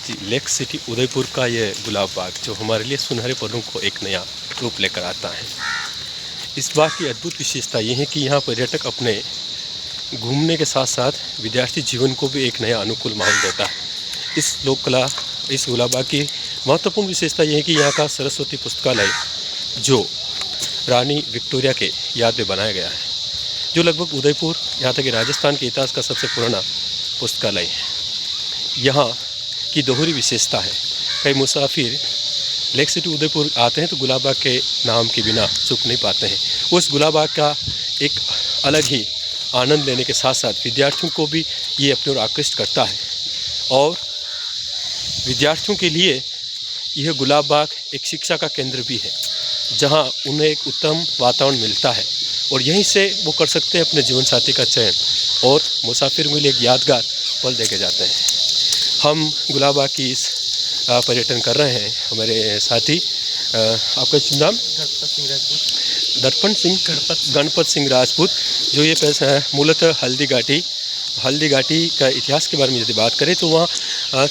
जी, lake city Udaipur का ये गुलाब बाग जो हमारे लिए सुनहरे पलों को एक नया रूप लेकर आता है। इस बाग की अद्भुत विशेषता ये है कि यहाँ पर्यटक अपने घूमने के साथ साथ विद्यार्थी जीवन को भी एक नया अनुकूल माहौल देता है। इस गुलाब बाग की महत्वपूर्ण विशेषता ये है कि यहाँ का सरस्वती पुस्तकालय जो रानी विक्टोरिया के याद में बनाया गया है, जो लगभग उदयपुर यहाँ तक कि राजस्थान के इतिहास का सबसे पुराना पुस्तकालय है। यहाँ की दोहरी विशेषता है, कई मुसाफिर लेक सिटी उदयपुर आते हैं तो गुलाब बाग के नाम के बिना चूक नहीं पाते हैं। उस गुलाब बाग का एक अलग ही आनंद लेने के साथ साथ विद्यार्थियों को भी ये अपनी ओर आकृष्ट करता है और विद्यार्थियों के लिए यह गुलाब बाग एक शिक्षा का केंद्र भी है, जहां उन्हें एक उत्तम वातावरण मिलता है और यहीं से वो कर सकते हैं अपने जीवन साथी का चयन और मुसाफिर के लिए एक यादगार पल देके जाते हैं। हम गुलाब बाग की इस पर्यटन कर रहे हैं। हमारे साथी आपका शुभ नाम? गणपत सिंह राजपूत, जो ये मूलतः हल्दी घाटी का इतिहास के बारे में यदि बात करें तो वहाँ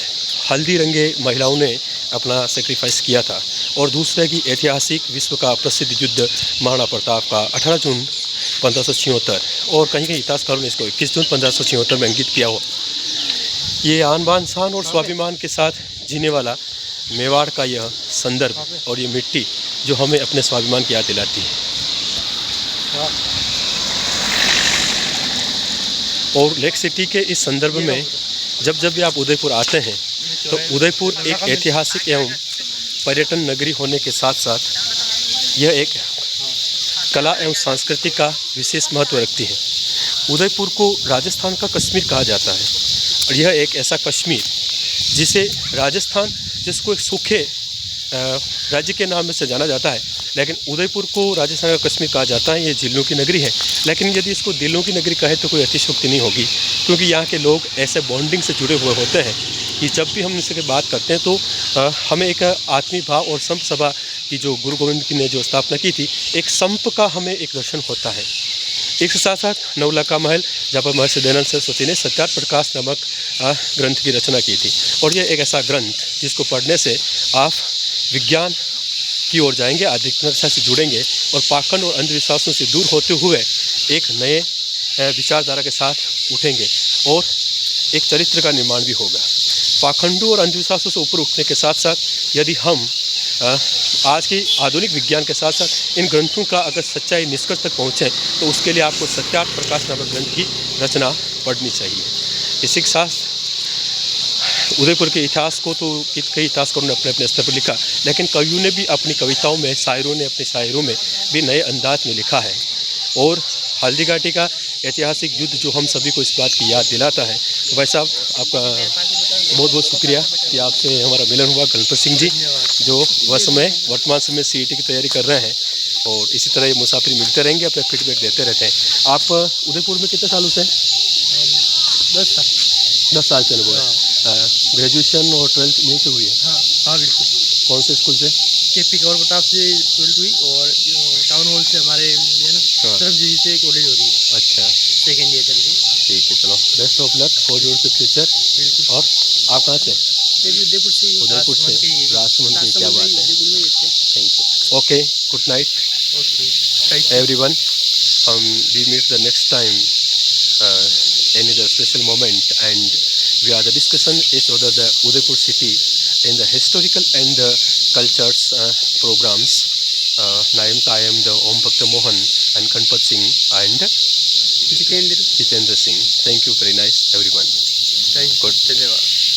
हल्दी रंगे महिलाओं ने अपना सेक्रीफाइस किया था। और दूसरा कि ऐतिहासिक विश्व का प्रसिद्ध युद्ध महाराणा प्रताप का 18 जून 1576 और कहीं इतिहासकारों ने इसको 21 जून 1576 में अंकित किया हो। ये आन बान शान और स्वाभिमान के साथ जीने वाला मेवाड़ का यह संदर्भ और ये मिट्टी जो हमें अपने स्वाभिमान की याद दिलाती है। और लेक सिटी के इस संदर्भ में जब भी आप उदयपुर आते हैं तो उदयपुर एक ऐतिहासिक एवं पर्यटन नगरी होने के साथ साथ यह एक कला एवं संस्कृति का विशेष महत्व रखती है। उदयपुर को राजस्थान का कश्मीर कहा जाता है और यह एक ऐसा कश्मीर जिसे राजस्थान जिसको एक सूखे राज्य के नाम से जाना जाता है, लेकिन उदयपुर को राजस्थान का कश्मीर कहा जाता है। ये झीलों की नगरी है, लेकिन यदि इसको दिलों की नगरी कहे तो कोई अतिशयोक्ति नहीं होगी, क्योंकि यहाँ के लोग ऐसे बॉन्डिंग से जुड़े हुए होते हैं कि जब भी हम इनसे बात करते हैं तो हमें एक आत्मीय भाव और संप सभा की जो गुरु गोविंद की ने जो स्थापना की थी, एक संप का हमें एक दर्शन होता है। इसके साथ साथ नवला का महल, जहाँ पर महर्षि दयानंद सरस्वती ने सत्यार्थ प्रकाश नामक ग्रंथ की रचना की थी और यह एक ऐसा ग्रंथ जिसको पढ़ने से आप विज्ञान की ओर जाएंगे, आध्यात्मिकता से जुड़ेंगे और पाखंड और अंधविश्वासों से दूर होते हुए एक नए विचारधारा के साथ उठेंगे और एक चरित्र का निर्माण भी होगा। पाखंडों और अंधविश्वासों से ऊपर उठने के साथ साथ यदि हम आज की आधुनिक विज्ञान के साथ साथ इन ग्रंथों का अगर सच्चाई निष्कर्ष तक पहुँचें तो उसके लिए आपको सत्यार्थ प्रकाश नामक ग्रंथ की रचना पढ़नी चाहिए। इसी के साथ उदयपुर के इतिहास को तो कई इतिहासकारों ने अपने अपने स्तर पर लिखा, लेकिन कवियों ने भी अपनी कविताओं में, शायरों ने अपने शायरों में भी नए अंदाज में लिखा है। और हल्दी घाटी का ऐतिहासिक युद्ध जो हम सभी को इस बात की याद दिलाता है। तो भाई साहब, आपका बहुत बहुत शुक्रिया कि आपसे हमारा मिलन हुआ। गणपत सिंह जी जो वर्तमान समय CET की तैयारी कर रहे हैं और इसी तरह ये मुसाफिर मिलते रहेंगे, अपने फीडबैक देते रहते हैं। आप उदयपुर में कितने सालों से? 10 साल से अनुभव है। ग्रेजुएशन और 12th यहीं से हुई है? हाँ बिल्कुल। कौन से स्कूल से? KP कंवर प्रताप से 12th हुई और टाउन हॉल से हमारे है ना सरबजीत से कॉलेज हो रही है। अच्छा, सेकेंड ईयर चल रही है। ठीक है, चलो best of luck for your future. बिल्कुल। और आप कहाँ से? उदयपुर से। राजसमंद की, क्या बात है। Thank you. Okay, good night everyone. We meet the next time any the special moment, and we are the discussion is over the Udaipur city in the historical and the cultures programs. I am the Om Bhakta Mohan and Kanpat Singh and Jitendra Singh. Thank you very nice everyone. Thank you. Good. धन्यवाद।